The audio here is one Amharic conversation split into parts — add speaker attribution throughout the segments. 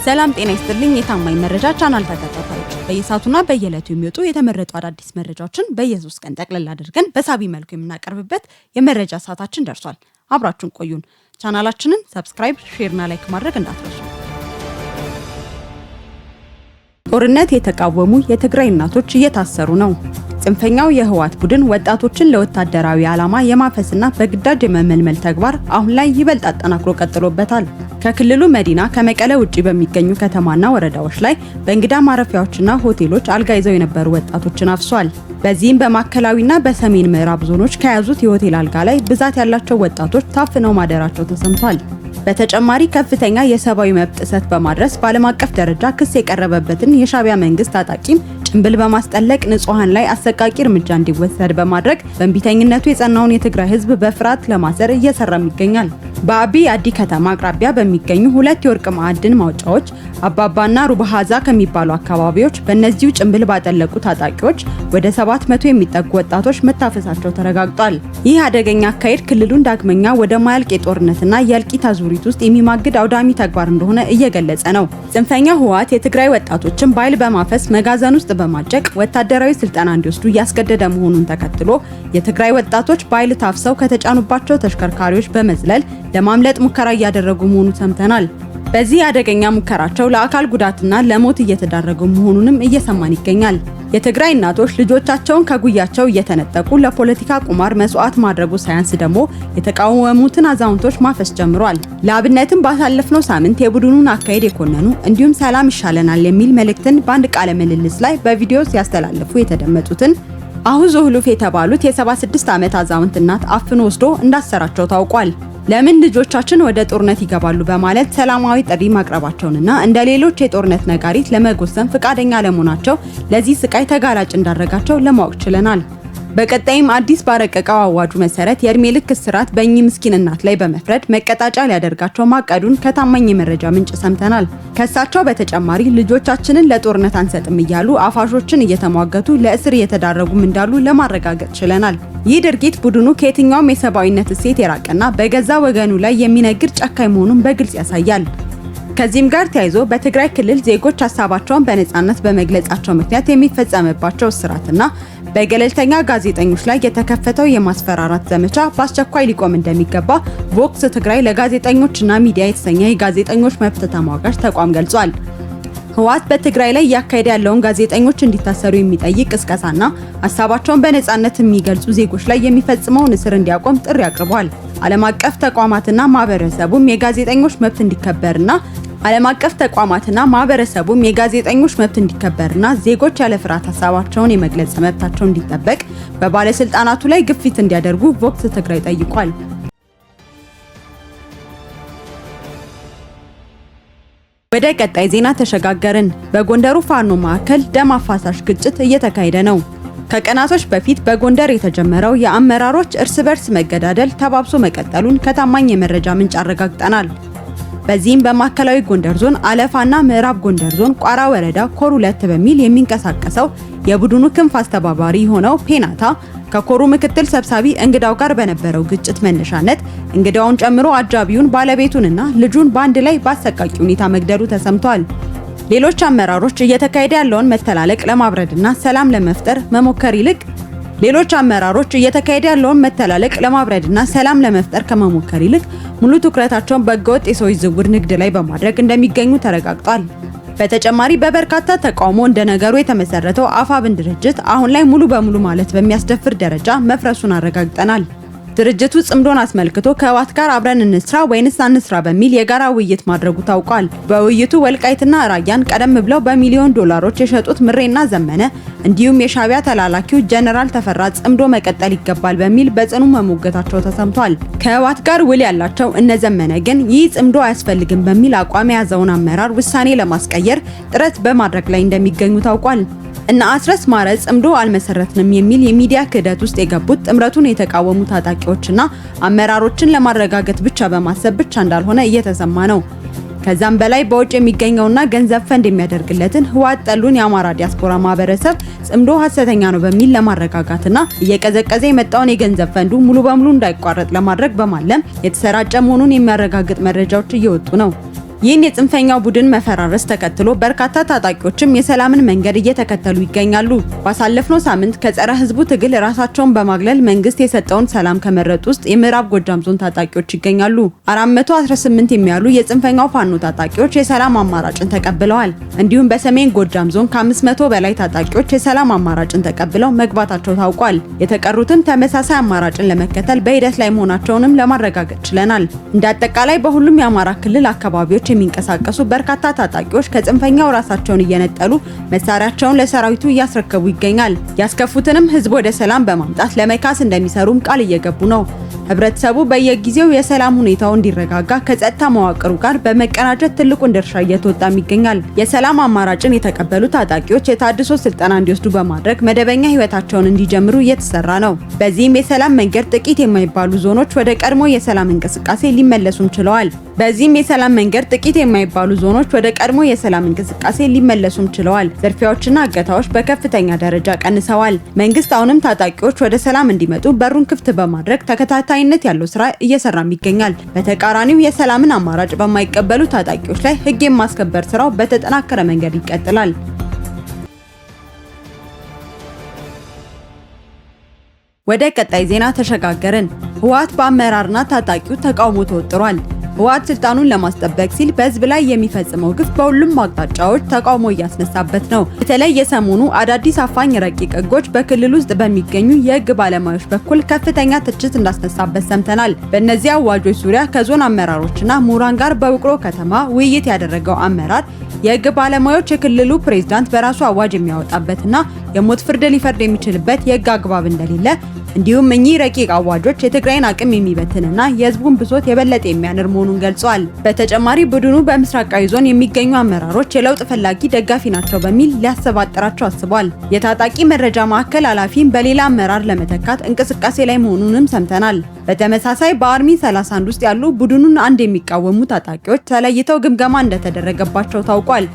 Speaker 1: ሰላም ጤና ይስጥልኝ የታማኝ መረጃ ቻናል ተከታታዮች በየሳቱና በየዕለቱ የሚወጡ የተመረጡ አዳዲስ መረጃዎችን በየሶስት ቀን ጠቅለል አድርገን በሳቢ መልኩ የምናቀርብበት የመረጃ ሰዓታችን ደርሷል። አብራችሁን ቆዩን። ቻናላችንን ሰብስክራይብ፣ ሼርና ላይክ ማድረግ እንዳትረሱ። ጦርነት የተቃወሙ የትግራይ እናቶች እየታሰሩ ነው። ጽንፈኛው የህወሓት ቡድን ወጣቶችን ለወታደራዊ ዓላማ የማፈስና በግዳጅ የመመልመል ተግባር አሁን ላይ ይበልጥ አጠናክሮ ቀጥሎበታል። ከክልሉ መዲና ከመቀለ ውጪ በሚገኙ ከተማና ወረዳዎች ላይ በእንግዳ ማረፊያዎችና ሆቴሎች አልጋ ይዘው የነበሩ ወጣቶችን አፍሷል። በዚህም በማዕከላዊና በሰሜን ምዕራብ ዞኖች ከያዙት የሆቴል አልጋ ላይ ብዛት ያላቸው ወጣቶች ታፍነው ማደራቸው ተሰምቷል። በተጨማሪ ከፍተኛ የሰብአዊ መብት ጥሰት በማድረስ በዓለም አቀፍ ደረጃ ክስ የቀረበበትን የሻዕቢያ መንግስት ታጣቂም ጭንብል በማስጠለቅ ንጹሃን ላይ አሰቃቂ እርምጃ እንዲወሰድ በማድረግ በእንቢተኝነቱ የጸናውን የትግራይ ህዝብ በፍርሃት ለማሰር እየሰራም ይገኛል። በአቢ አዲ ከተማ አቅራቢያ በሚገኙ ሁለት የወርቅ ማዕድን ማውጫዎች አባባና ሩባሃዛ ከሚባሉ አካባቢዎች በእነዚሁ ጭንብል ባጠለቁ ታጣቂዎች ወደ 700 የሚጠጉ ወጣቶች መታፈሳቸው ተረጋግጧል። ይህ አደገኛ አካሄድ ክልሉን ዳግመኛ ወደ ማያልቅ የጦርነትና የእልቂት አዙሪት ውስጥ የሚማግድ አውዳሚ ተግባር እንደሆነ እየገለጸ ነው። ጽንፈኛው ህወሓት የትግራይ ወጣቶችን በኃይል በማፈስ መጋዘን ውስጥ በማጨቅ ወታደራዊ ስልጠና እንዲወስዱ እያስገደደ መሆኑን ተከትሎ የትግራይ ወጣቶች በኃይል ታፍሰው ከተጫኑባቸው ተሽከርካሪዎች በመዝለል ለማምለጥ ሙከራ እያደረጉ መሆኑ ሰምተናል። በዚህ አደገኛ ሙከራቸው ለአካል ጉዳትና ለሞት እየተዳረጉ መሆኑንም እየሰማን ይገኛል። የትግራይ እናቶች ልጆቻቸውን ከጉያቸው እየተነጠቁ ለፖለቲካ ቁማር መስዋዕት ማድረጉ ሳያንስ ደግሞ የተቃወሙትን አዛውንቶች ማፈስ ጀምሯል። ለአብነትም ባሳለፍነው ሳምንት የቡድኑን አካሄድ የኮነኑ እንዲሁም ሰላም ይሻለናል የሚል መልእክትን በአንድ ቃለ ምልልስ ላይ በቪዲዮ ሲያስተላልፉ የተደመጡትን አሁን ዞህሉፍ የተባሉት የ76 ዓመት አዛውንት እናት አፍኖ ወስዶ እንዳሰራቸው ታውቋል። ለምን ልጆቻችን ወደ ጦርነት ይገባሉ በማለት ሰላማዊ ጥሪ ማቅረባቸውንና እንደ ሌሎች የጦርነት ነጋሪት ለመጎሰም ፍቃደኛ ለመሆናቸው ለዚህ ስቃይ ተጋላጭ እንዳደረጋቸው ለማወቅ ችለናል። በቀጣይም አዲስ ባረቀቀው አዋጁ መሰረት የእድሜ ልክ እስራት በእኚህ ምስኪን እናት ላይ በመፍረድ መቀጣጫ ሊያደርጋቸው ማቀዱን ከታማኝ የመረጃ ምንጭ ሰምተናል። ከሳቸው በተጨማሪ ልጆቻችንን ለጦርነት አንሰጥም እያሉ አፋሾችን እየተሟገቱ ለእስር እየተዳረጉም እንዳሉ ለማረጋገጥ ችለናል። ይህ ድርጊት ቡድኑ ከየትኛውም የሰብአዊነት እሴት የራቀና በገዛ ወገኑ ላይ የሚነግድ ጨካኝ መሆኑን በግልጽ ያሳያል። ከዚህም ጋር ተያይዞ በትግራይ ክልል ዜጎች ሀሳባቸውን በነጻነት በመግለጻቸው ምክንያት የሚፈጸምባቸው እስራትና በገለልተኛ ጋዜጠኞች ላይ የተከፈተው የማስፈራራት ዘመቻ በአስቸኳይ ሊቆም እንደሚገባ ቮክስ ትግራይ ለጋዜጠኞችና ሚዲያ የተሰኘ የጋዜጠኞች መብት ተሟጋች ተቋም ገልጿል። ህወሓት በትግራይ ላይ እያካሄደ ያለውን ጋዜጠኞች እንዲታሰሩ የሚጠይቅ ቅስቀሳና ሀሳባቸውን በነጻነት የሚገልጹ ዜጎች ላይ የሚፈጽመውን እስር እንዲያቆም ጥሪ አቅርቧል። ዓለም አቀፍ ተቋማትና ማህበረሰቡም የጋዜጠኞች መብት እንዲከበርና ዜጎች ያለ ፍርሃት ሀሳባቸውን የመግለጽ መብታቸው እንዲጠበቅ በባለስልጣናቱ ላይ ግፊት እንዲያደርጉ ቮክስ ትግራይ ጠይቋል። ወደ ቀጣይ ዜና ተሸጋገርን። በጎንደሩ ፋኖ ማዕከል ደም አፋሳሽ ግጭት እየተካሄደ ነው። ከቀናቶች በፊት በጎንደር የተጀመረው የአመራሮች እርስ በርስ መገዳደል ተባብሶ መቀጠሉን ከታማኝ የመረጃ ምንጭ አረጋግጠናል። በዚህም በማዕከላዊ ጎንደር ዞን አለፋና ምዕራብ ጎንደር ዞን ቋራ ወረዳ ኮር 2 በሚል የሚንቀሳቀሰው የቡድኑ ክንፍ አስተባባሪ የሆነው ፔናታ ከኮሩ ምክትል ሰብሳቢ እንግዳው ጋር በነበረው ግጭት መነሻነት እንግዳውን ጨምሮ አጃቢውን ባለቤቱንና ልጁን በአንድ ላይ በአሰቃቂ ሁኔታ መግደሉ ተሰምቷል። ሌሎች አመራሮች እየተካሄደ ያለውን መተላለቅ ለማብረድና ሰላም ለመፍጠር ከመሞከር ይልቅ ሙሉ ትኩረታቸውን በህገወጥ የሰዎች ዝውውር ንግድ ላይ በማድረግ እንደሚገኙ ተረጋግጧል። በተጨማሪ በበርካታ ተቃውሞ እንደነገሩ የተመሰረተው አፋብን ድርጅት አሁን ላይ ሙሉ በሙሉ ማለት በሚያስደፍር ደረጃ መፍረሱን አረጋግጠናል። ድርጅቱ ጽምዶን አስመልክቶ ከህወሓት ጋር አብረን እንስራ ወይንስ አንስራ በሚል የጋራ ውይይት ማድረጉ ታውቋል። በውይይቱ ወልቃይትና ራያን ቀደም ብለው በሚሊዮን ዶላሮች የሸጡት ምሬና ዘመነ እንዲሁም የሻዕቢያ ተላላኪው ጀነራል ተፈራ ጽምዶ መቀጠል ይገባል በሚል በጽኑ መሞገታቸው ተሰምቷል። ከህወሓት ጋር ውል ያላቸው እነ ዘመነ ግን ይህ ጽምዶ አያስፈልግም በሚል አቋም የያዘውን አመራር ውሳኔ ለማስቀየር ጥረት በማድረግ ላይ እንደሚገኙ ታውቋል። እና አስረስ ማረ ጽምዶ አልመሰረትንም የሚል የሚዲያ ክህደት ውስጥ የገቡት ጥምረቱን የተቃወሙ ታጣቂዎችና አመራሮችን ለማረጋገጥ ብቻ በማሰብ ብቻ እንዳልሆነ እየተሰማ ነው። ከዛም በላይ በውጭ የሚገኘውና ገንዘብ ፈንድ የሚያደርግለትን ህወሓት ጠሉን የአማራ ዲያስፖራ ማህበረሰብ ጽምዶ ሐሰተኛ ነው በሚል ለማረጋጋትና እየቀዘቀዘ የመጣውን የገንዘብ ፈንዱ ሙሉ በሙሉ እንዳይቋረጥ ለማድረግ በማለም የተሰራጨ መሆኑን የሚያረጋግጥ መረጃዎች እየወጡ ነው። ይህን የጽንፈኛው ቡድን መፈራረስ ተከትሎ በርካታ ታጣቂዎችም የሰላምን መንገድ እየተከተሉ ይገኛሉ። ባሳለፍነው ሳምንት ከጸረ ህዝቡ ትግል ራሳቸውን በማግለል መንግስት የሰጠውን ሰላም ከመረጡ ውስጥ የምዕራብ ጎጃም ዞን ታጣቂዎች ይገኛሉ። 418 የሚያሉ የጽንፈኛው ፋኖ ታጣቂዎች የሰላም አማራጭን ተቀብለዋል። እንዲሁም በሰሜን ጎጃም ዞን ከ500 በላይ ታጣቂዎች የሰላም አማራጭን ተቀብለው መግባታቸው ታውቋል። የተቀሩትም ተመሳሳይ አማራጭን ለመከተል በሂደት ላይ መሆናቸውንም ለማረጋገጥ ችለናል። እንደ አጠቃላይ በሁሉም የአማራ ክልል አካባቢዎች የሚንቀሳቀሱ በርካታ ታጣቂዎች ከጽንፈኛው ራሳቸውን እየነጠሉ መሳሪያቸውን ለሰራዊቱ እያስረከቡ ይገኛል። ያስከፉትንም ህዝብ ወደ ሰላም በማምጣት ለመካስ እንደሚሰሩም ቃል እየገቡ ነው። ህብረተሰቡ በየጊዜው የሰላም ሁኔታው እንዲረጋጋ ከጸጥታ መዋቅሩ ጋር በመቀናጀት ትልቁን ድርሻ እየተወጣም ይገኛል። የሰላም አማራጭን የተቀበሉ ታጣቂዎች የታድሶ ስልጠና እንዲወስዱ በማድረግ መደበኛ ህይወታቸውን እንዲጀምሩ እየተሰራ ነው። በዚህም የሰላም መንገድ ጥቂት የማይባሉ ዞኖች ወደ ቀድሞ የሰላም እንቅስቃሴ ሊመለሱም ችለዋል። ዝርፊያዎችና እገታዎች በከፍተኛ ደረጃ ቀንሰዋል። መንግስት አሁንም ታጣቂዎች ወደ ሰላም እንዲመጡ በሩን ክፍት በማድረግ ተከታታይነት ያለው ስራ እየሰራም ይገኛል። በተቃራኒው የሰላምን አማራጭ በማይቀበሉ ታጣቂዎች ላይ ህግ የማስከበር ስራው በተጠናከረ መንገድ ይቀጥላል። ወደ ቀጣይ ዜና ተሸጋገርን። ህወሓት በአመራርና ታጣቂው ተቃውሞ ተወጥሯል። ህወሓት ስልጣኑን ለማስጠበቅ ሲል በህዝብ ላይ የሚፈጽመው ግፍ በሁሉም አቅጣጫዎች ተቃውሞ እያስነሳበት ነው። በተለይ የሰሞኑ አዳዲስ አፋኝ ረቂቅ ህጎች በክልል ውስጥ በሚገኙ የህግ ባለሙያዎች በኩል ከፍተኛ ትችት እንዳስነሳበት ሰምተናል። በእነዚህ አዋጆች ዙሪያ ከዞን አመራሮችና ምሁራን ጋር በውቅሮ ከተማ ውይይት ያደረገው አመራር የህግ ባለሙያዎች የክልሉ ፕሬዝዳንት በራሱ አዋጅ የሚያወጣበትና የሞት ፍርድ ሊፈርድ የሚችልበት የህግ አግባብ እንደሌለ እንዲሁም እኚህ ረቂቅ አዋጆች የትግራይን አቅም የሚበትንና የህዝቡን ብሶት የበለጠ የሚያንር መሆኑን ገልጿል። በተጨማሪ ቡድኑ በምስራቃዊ ዞን የሚገኙ አመራሮች የለውጥ ፈላጊ ደጋፊ ናቸው በሚል ሊያሰባጥራቸው አስቧል። የታጣቂ መረጃ ማዕከል ኃላፊን በሌላ አመራር ለመተካት እንቅስቃሴ ላይ መሆኑንም ሰምተናል። በተመሳሳይ በአርሚ 31 ውስጥ ያሉ ቡድኑን አንድ የሚቃወሙ ታጣቂዎች ተለይተው ግምገማ እንደተደረገባቸው ታውቋል።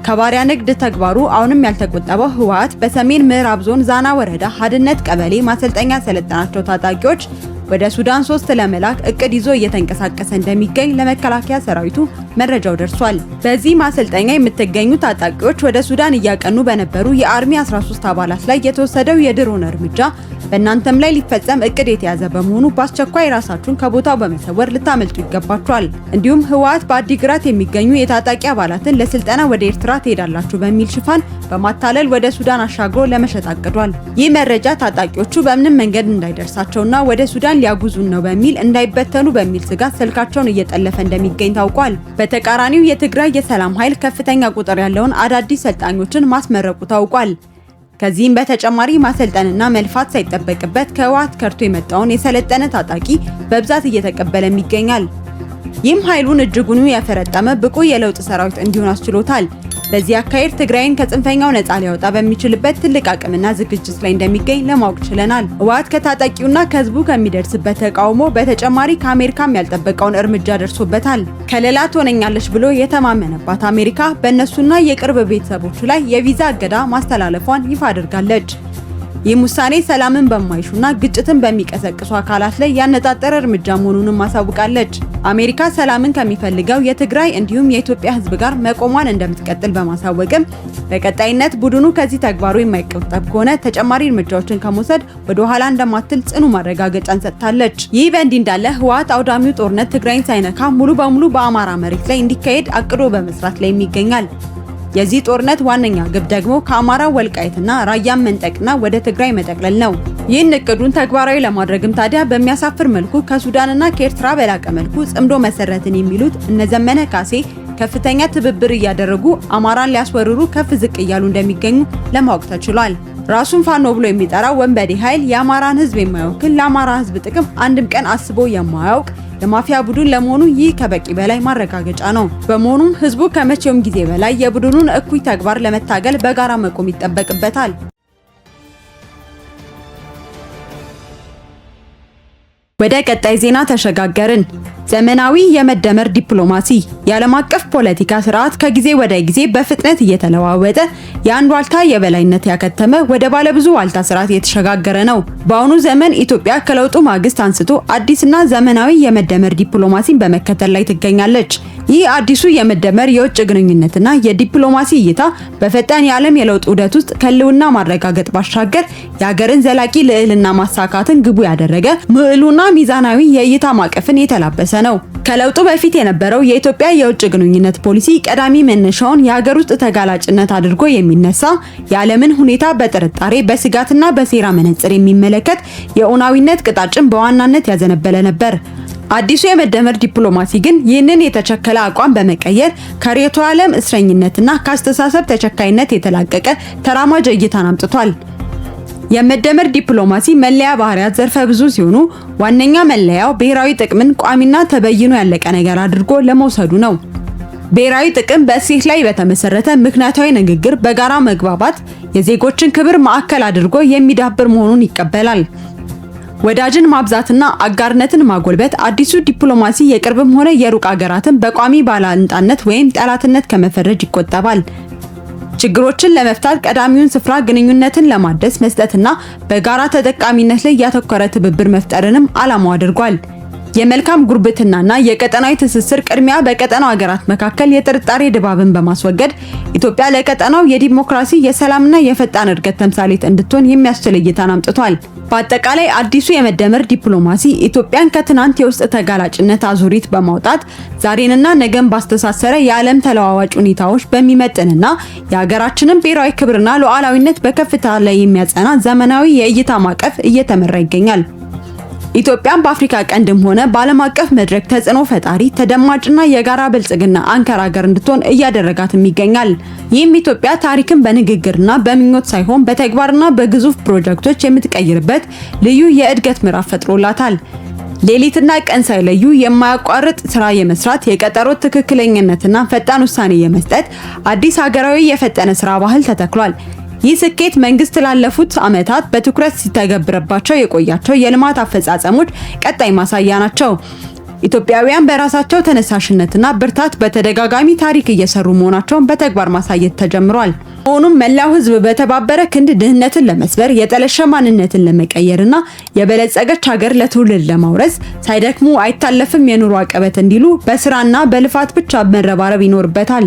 Speaker 1: ከባሪያ ንግድ ተግባሩ አሁንም ያልተቆጠበው ህወሓት በሰሜን ምዕራብ ዞን ዛና ወረዳ ሀድነት ቀበሌ ማሰልጠኛ ያሰለጠናቸው ታጣቂዎች ወደ ሱዳን 3 ለመላክ እቅድ ይዞ እየተንቀሳቀሰ እንደሚገኝ ለመከላከያ ሰራዊቱ መረጃው ደርሷል። በዚህ ማሰልጠኛ የምትገኙ ታጣቂዎች ወደ ሱዳን እያቀኑ በነበሩ የአርሚ 13 አባላት ላይ የተወሰደው የድሮን እርምጃ በእናንተም ላይ ሊፈጸም እቅድ የተያዘ በመሆኑ በአስቸኳይ ራሳችሁን ከቦታው በመሰወር ልታመልጡ ይገባችኋል። እንዲሁም ህወሓት በአዲግራት የሚገኙ የታጣቂ አባላትን ለስልጠና ወደ ኤርትራ ትሄዳላችሁ በሚል ሽፋን በማታለል ወደ ሱዳን አሻግሮ ለመሸጥ አቅዷል። ይህ መረጃ ታጣቂዎቹ በምንም መንገድ እንዳይደርሳቸውና ወደ ሱዳን ሊያጉዙን ነው በሚል እንዳይበተኑ በሚል ስጋት ስልካቸውን እየጠለፈ እንደሚገኝ ታውቋል። በተቃራኒው የትግራይ የሰላም ኃይል ከፍተኛ ቁጥር ያለውን አዳዲስ ሰልጣኞችን ማስመረቁ ታውቋል። ከዚህም በተጨማሪ ማሰልጠንና መልፋት ሳይጠበቅበት ከህወሓት ከርቶ የመጣውን የሰለጠነ ታጣቂ በብዛት እየተቀበለም ይገኛል። ይህም ኃይሉን እጅጉን ያፈረጠመ ብቁ የለውጥ ሰራዊት እንዲሆን አስችሎታል። በዚህ አካሄድ ትግራይን ከጽንፈኛው ነፃ ሊያወጣ በሚችልበት ትልቅ አቅምና ዝግጅት ላይ እንደሚገኝ ለማወቅ ችለናል። ህወሓት ከታጣቂውና ከህዝቡ ከሚደርስበት ተቃውሞ በተጨማሪ ከአሜሪካም ያልጠበቀውን እርምጃ ደርሶበታል። ከለላ ትሆነኛለች ብሎ የተማመነባት አሜሪካ በእነሱና የቅርብ ቤተሰቦቹ ላይ የቪዛ እገዳ ማስተላለፏን ይፋ አድርጋለች። ይህ ውሳኔ ሰላምን በማይሹና ግጭትን በሚቀሰቅሱ አካላት ላይ ያነጣጠረ እርምጃ መሆኑንም ማሳውቃለች። አሜሪካ ሰላምን ከሚፈልገው የትግራይ እንዲሁም የኢትዮጵያ ህዝብ ጋር መቆሟን እንደምትቀጥል በማሳወቅም በቀጣይነት ቡድኑ ከዚህ ተግባሩ የማይቆጠብ ከሆነ ተጨማሪ እርምጃዎችን ከመውሰድ ወደ ኋላ እንደማትል ጽኑ ማረጋገጫን ሰጥታለች። ይህ በእንዲህ እንዳለ ህወሓት አውዳሚው ጦርነት ትግራይን ሳይነካ ሙሉ በሙሉ በአማራ መሬት ላይ እንዲካሄድ አቅዶ በመስራት ላይ ይገኛል። የዚህ ጦርነት ዋነኛ ግብ ደግሞ ከአማራ ወልቃይትና ራያን መንጠቅና ወደ ትግራይ መጠቅለል ነው። ይህን እቅዱን ተግባራዊ ለማድረግም ታዲያ በሚያሳፍር መልኩ ከሱዳንና ከኤርትራ በላቀ መልኩ ጽምዶ መሰረትን የሚሉት እነዘመነ ካሴ ከፍተኛ ትብብር እያደረጉ አማራን ሊያስወርሩ ከፍ ዝቅ እያሉ እንደሚገኙ ለማወቅ ተችሏል። ራሱን ፋኖ ብሎ የሚጠራው ወንበዴ ኃይል የአማራን ህዝብ የማይወክል ለአማራ ህዝብ ጥቅም አንድም ቀን አስቦ የማያውቅ የማፊያ ቡድን ለመሆኑ ይህ ከበቂ በላይ ማረጋገጫ ነው። በመሆኑም ህዝቡ ከመቼውም ጊዜ በላይ የቡድኑን እኩይ ተግባር ለመታገል በጋራ መቆም ይጠበቅበታል። ወደ ቀጣይ ዜና ተሸጋገርን። ዘመናዊ የመደመር ዲፕሎማሲ የዓለም አቀፍ ፖለቲካ ስርዓት ከጊዜ ወደ ጊዜ በፍጥነት እየተለዋወጠ የአንድ ዋልታ የበላይነት ያከተመ ወደ ባለብዙ ዋልታ ስርዓት የተሸጋገረ ነው። በአሁኑ ዘመን ኢትዮጵያ ከለውጡ ማግስት አንስቶ አዲስና ዘመናዊ የመደመር ዲፕሎማሲን በመከተል ላይ ትገኛለች። ይህ አዲሱ የመደመር የውጭ ግንኙነትና የዲፕሎማሲ እይታ በፈጣን የዓለም የለውጥ ዑደት ውስጥ ከህልውና ማረጋገጥ ባሻገር የሀገርን ዘላቂ ልዕልና ማሳካትን ግቡ ያደረገ ምዕሉና ሚዛናዊ የእይታ ማዕቀፍን የተላበሰ ነው። ከለውጡ በፊት የነበረው የኢትዮጵያ የውጭ ግንኙነት ፖሊሲ ቀዳሚ መነሻውን የሀገር ውስጥ ተጋላጭነት አድርጎ የሚነሳ የዓለምን ሁኔታ በጥርጣሬ በስጋትና በሴራ መነጽር የሚመለከት የኡናዊነት ቅጣጭን በዋናነት ያዘነበለ ነበር። አዲሱ የመደመር ዲፕሎማሲ ግን ይህንን የተቸከለ አቋም በመቀየር ከርዕዮተ ዓለም እስረኝነትና ከአስተሳሰብ ተቸካይነት የተላቀቀ ተራማጅ እይታን አምጥቷል። የመደመር ዲፕሎማሲ መለያ ባህሪያት ዘርፈ ብዙ ሲሆኑ ዋነኛ መለያው ብሔራዊ ጥቅምን ቋሚና ተበይኖ ያለቀ ነገር አድርጎ ለመውሰዱ ነው። ብሔራዊ ጥቅም በእሴት ላይ በተመሰረተ ምክንያታዊ ንግግር፣ በጋራ መግባባት፣ የዜጎችን ክብር ማዕከል አድርጎ የሚዳብር መሆኑን ይቀበላል። ወዳጅን ማብዛትና አጋርነትን ማጎልበት አዲሱ ዲፕሎማሲ የቅርብም ሆነ የሩቅ ሀገራትን በቋሚ ባላንጣነት ወይም ጠላትነት ከመፈረጅ ይቆጠባል። ችግሮችን ለመፍታት ቀዳሚውን ስፍራ ግንኙነትን ለማደስ መስጠትና በጋራ ተጠቃሚነት ላይ ያተኮረ ትብብር መፍጠርንም ዓላማው አድርጓል። የመልካም ጉርብትናና የቀጠናዊ ትስስር ቅድሚያ በቀጠናው ሀገራት መካከል የጥርጣሬ ድባብን በማስወገድ ኢትዮጵያ ለቀጠናው የዲሞክራሲ የሰላምና የፈጣን እድገት ተምሳሌት እንድትሆን የሚያስችል እይታን አምጥቷል። በአጠቃላይ አዲሱ የመደመር ዲፕሎማሲ ኢትዮጵያን ከትናንት የውስጥ ተጋላጭነት አዙሪት በማውጣት ዛሬንና ነገን ባስተሳሰረ የዓለም ተለዋዋጭ ሁኔታዎች በሚመጥንና የሀገራችንን ብሔራዊ ክብርና ሉዓላዊነት በከፍታ ላይ የሚያጸና ዘመናዊ የእይታ ማዕቀፍ እየተመራ ይገኛል። ኢትዮጵያን በአፍሪካ ቀንድም ሆነ በዓለም አቀፍ መድረክ ተጽዕኖ ፈጣሪ፣ ተደማጭና የጋራ ብልጽግና አንከር ሀገር እንድትሆን እያደረጋትም ይገኛል። ይህም ኢትዮጵያ ታሪክን በንግግርና በምኞት ሳይሆን በተግባርና በግዙፍ ፕሮጀክቶች የምትቀይርበት ልዩ የእድገት ምዕራፍ ፈጥሮላታል። ሌሊትና ቀን ሳይለዩ የማያቋርጥ ስራ የመስራት፣ የቀጠሮ ትክክለኛነትና ፈጣን ውሳኔ የመስጠት አዲስ ሀገራዊ የፈጠነ ስራ ባህል ተተክሏል። ይህ ስኬት መንግስት ላለፉት ዓመታት በትኩረት ሲተገብረባቸው የቆያቸው የልማት አፈጻጸሞች ቀጣይ ማሳያ ናቸው። ኢትዮጵያውያን በራሳቸው ተነሳሽነትና ብርታት በተደጋጋሚ ታሪክ እየሰሩ መሆናቸውን በተግባር ማሳየት ተጀምሯል። ሆኖም መላው ህዝብ በተባበረ ክንድ ድህነትን ለመስበር፣ የጠለሸ ማንነትን ለመቀየርና የበለጸገች ሀገር ለትውልድ ለማውረስ ሳይደክሙ አይታለፍም የኑሮ አቀበት እንዲሉ በስራና በልፋት ብቻ መረባረብ ይኖርበታል።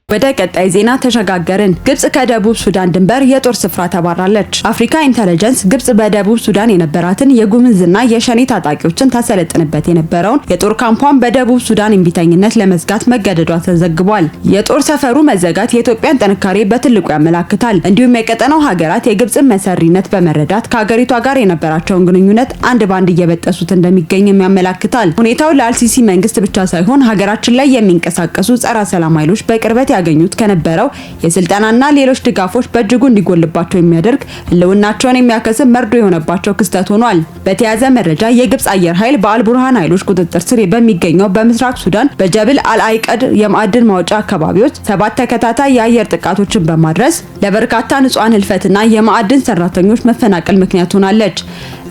Speaker 1: ወደ ቀጣይ ዜና ተሸጋገርን። ግብጽ ከደቡብ ሱዳን ድንበር የጦር ስፍራ ተባራለች። አፍሪካ ኢንተለጀንስ ግብጽ በደቡብ ሱዳን የነበራትን የጉምዝና የሸኔ ታጣቂዎችን ታሰለጥንበት የነበረውን የጦር ካምፓን በደቡብ ሱዳን እምቢተኝነት ለመዝጋት መገደዷ ተዘግቧል። የጦር ሰፈሩ መዘጋት የኢትዮጵያን ጥንካሬ በትልቁ ያመላክታል። እንዲሁም የቀጠናው ሀገራት የግብጽን መሰሪነት በመረዳት ከሀገሪቷ ጋር የነበራቸውን ግንኙነት አንድ ባንድ እየበጠሱት እንደሚገኝም ያመላክታል። ሁኔታው ለአልሲሲ መንግስት ብቻ ሳይሆን ሀገራችን ላይ የሚንቀሳቀሱ ጸረ ሰላም ኃይሎች በቅርበት ያገኙት ከነበረው የስልጣናና ሌሎች ድጋፎች በእጅጉ እንዲጎልባቸው የሚያደርግ ህልውናቸውን የሚያከስብ መርዶ የሆነባቸው ክስተት ሆኗል። በተያያዘ መረጃ የግብጽ አየር ኃይል በአልቡርሃን ኃይሎች ቁጥጥር ስር በሚገኘው በምስራቅ ሱዳን በጀብል አልአይቀድ የማዕድን ማውጫ አካባቢዎች 7 ተከታታይ የአየር ጥቃቶችን በማድረስ ለበርካታ ንጹሃን ህልፈትና የማዕድን ሰራተኞች መፈናቀል ምክንያት ሆናለች።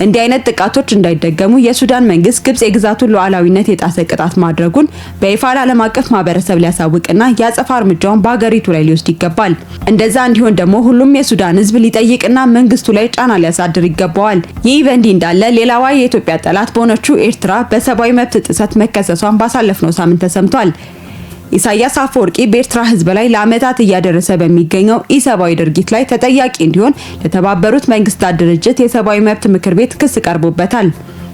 Speaker 1: እንዲህ አይነት ጥቃቶች እንዳይደገሙ የሱዳን መንግስት ግብጽ የግዛቱን ሉዓላዊነት የጣሰ ቅጣት ማድረጉን በይፋ ለዓለም አቀፍ ማህበረሰብ ሊያሳውቅና የአጸፋ እርምጃውን በሀገሪቱ ላይ ሊወስድ ይገባል። እንደዛ እንዲሆን ደግሞ ሁሉም የሱዳን ህዝብ ሊጠይቅና መንግስቱ ላይ ጫና ሊያሳድር ይገባዋል። ይህ በእንዲህ እንዳለ ሌላዋ የኢትዮጵያ ጠላት በሆነችው ኤርትራ በሰብአዊ መብት ጥሰት መከሰሷን ባሳለፍነው ሳምንት ተሰምቷል። ኢሳያስ አፈወርቂ በኤርትራ ህዝብ ላይ ለዓመታት እያደረሰ በሚገኘው ኢሰብአዊ ድርጊት ላይ ተጠያቂ እንዲሆን ለተባበሩት መንግስታት ድርጅት የሰብአዊ መብት ምክር ቤት ክስ ቀርቦበታል።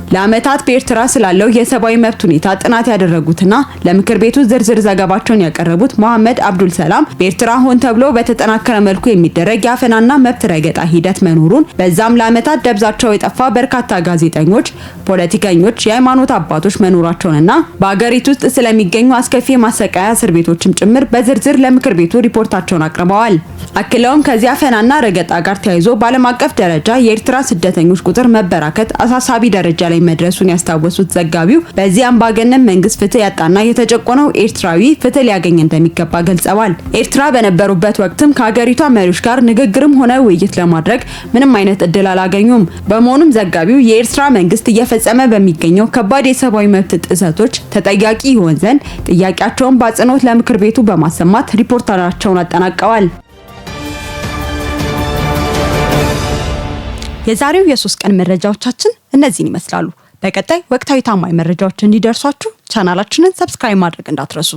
Speaker 1: ለዓመታት በኤርትራ ስላለው የሰብአዊ መብት ሁኔታ ጥናት ያደረጉትና ለምክር ቤቱ ዝርዝር ዘገባቸውን ያቀረቡት መሐመድ አብዱል ሰላም በኤርትራ ሆን ተብሎ በተጠናከረ መልኩ የሚደረግ የአፈናና መብት ረገጣ ሂደት መኖሩን፣ በዛም ለዓመታት ደብዛቸው የጠፋ በርካታ ጋዜጠኞች፣ ፖለቲከኞች፣ የሃይማኖት አባቶች መኖራቸውንና በአገሪቱ ውስጥ ስለሚገኙ አስከፊ ማሰቃያ እስር ቤቶችም ጭምር በዝርዝር ለምክር ቤቱ ሪፖርታቸውን አቅርበዋል። አክለውም ከዚህ አፈናና ረገጣ ጋር ተያይዞ በዓለም አቀፍ ደረጃ የኤርትራ ስደተኞች ቁጥር መበራከት አሳሳቢ ደረጃ ላይ መድረሱን ያስታወሱት ዘጋቢው በዚህ አምባገነን መንግስት ፍትህ ያጣና የተጨቆነው ኤርትራዊ ፍትህ ሊያገኝ እንደሚገባ ገልጸዋል። ኤርትራ በነበሩበት ወቅትም ከሀገሪቷ መሪዎች ጋር ንግግርም ሆነ ውይይት ለማድረግ ምንም አይነት እድል አላገኙም። በመሆኑም ዘጋቢው የኤርትራ መንግስት እየፈጸመ በሚገኘው ከባድ የሰብአዊ መብት ጥሰቶች ተጠያቂ ይሆን ዘንድ ጥያቄያቸውን በአጽንኦት ለምክር ቤቱ በማሰማት ሪፖርተራቸውን አጠናቀዋል። የዛሬው የ3 ቀን መረጃዎቻችን እነዚህን ይመስላሉ። በቀጣይ ወቅታዊ ታማኝ መረጃዎች እንዲደርሷችሁ ቻናላችንን ሰብስክራይብ ማድረግ እንዳትረሱ።